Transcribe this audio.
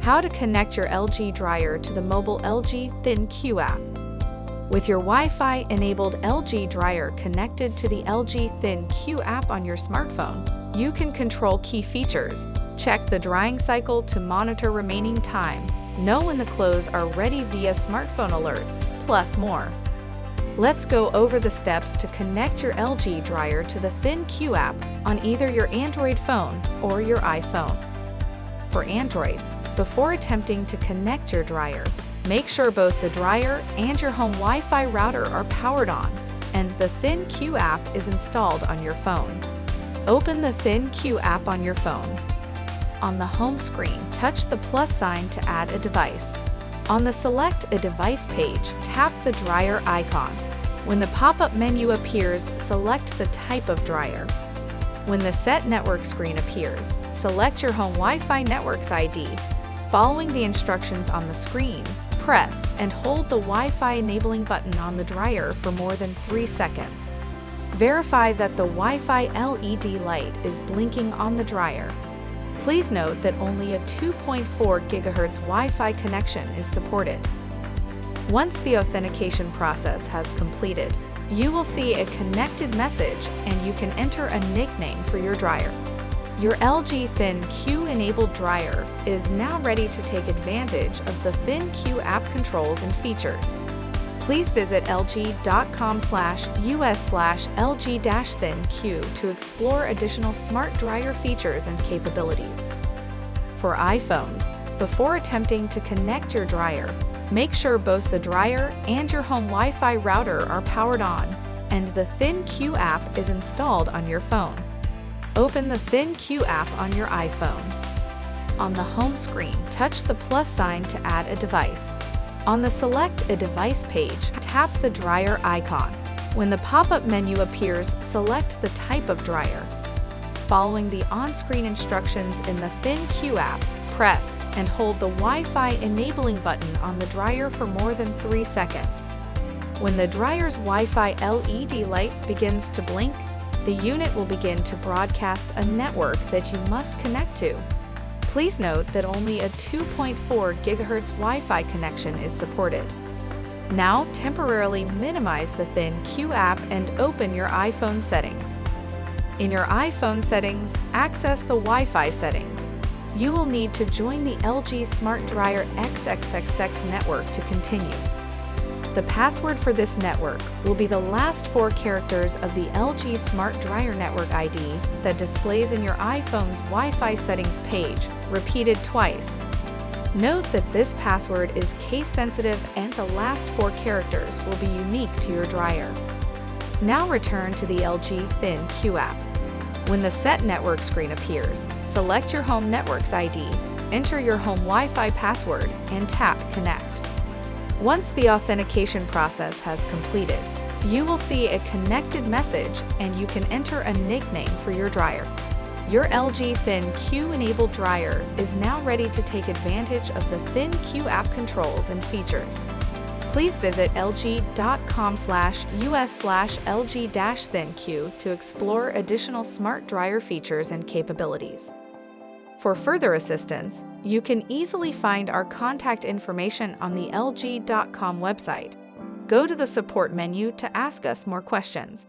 How to connect your LG dryer to the mobile LG ThinQ app. With your Wi-Fi enabled LG dryer connected to the LG ThinQ app on your smartphone, you can control key features, check the drying cycle to monitor remaining time, know when the clothes are ready via smartphone alerts, plus more. Let's go over the steps to connect your LG dryer to the ThinQ app on either your Android phone or your iPhone. For Androids, before attempting to connect your dryer, make sure both the dryer and your home Wi-Fi router are powered on and the ThinQ app is installed on your phone. Open the ThinQ app on your phone. On the home screen, touch the plus sign to add a device. On the Select a Device page, tap the dryer icon. When the pop-up menu appears, select the type of dryer. When the Set Network screen appears, select your home Wi-Fi network's ID. Following the instructions on the screen, press and hold the Wi-Fi enabling button on the dryer for more than 3 seconds. Verify that the Wi-Fi LED light is blinking on the dryer. Please note that only a 2.4 GHz Wi-Fi connection is supported. Once the authentication process has completed, you will see a connected message and you can enter a nickname for your dryer. Your LG ThinQ enabled dryer is now ready to take advantage of the ThinQ app controls and features. Please visit lg.com/us/lg-thinq to explore additional smart dryer features and capabilities. For iPhones, before attempting to connect your dryer, make sure both the dryer and your home Wi-Fi router are powered on and the ThinQ app is installed on your phone. Open the ThinQ app on your iPhone. On the home screen, touch the plus sign to add a device. On the Select a Device page, tap the dryer icon. When the pop-up menu appears, select the type of dryer. Following the on-screen instructions in the ThinQ app, press and hold the Wi-Fi enabling button on the dryer for more than 3 seconds. When the dryer's Wi-Fi LED light begins to blink, the unit will begin to broadcast a network that you must connect to. Please note that only a 2.4 GHz Wi-Fi connection is supported. Now temporarily minimize the ThinQ app and open your iPhone settings. In your iPhone settings, access the Wi-Fi settings. You will need to join the LG Smart Dryer XXXX network to continue. The password for this network will be the last 4 characters of the LG Smart Dryer Network ID that displays in your iPhone's Wi-Fi settings page, repeated twice. Note that this password is case sensitive and the last 4 characters will be unique to your dryer. Now return to the LG ThinQ app. When the Set Network screen appears, select your home network's ID, enter your home Wi-Fi password, and tap Connect. Once the authentication process has completed, you will see a connected message and you can enter a nickname for your dryer. Your LG ThinQ enabled dryer is now ready to take advantage of the ThinQ app controls and features. Please visit lg.com/us/lg-thinq to explore additional smart dryer features and capabilities. For further assistance, you can easily find our contact information on the lg.com website. Go to the support menu to ask us more questions.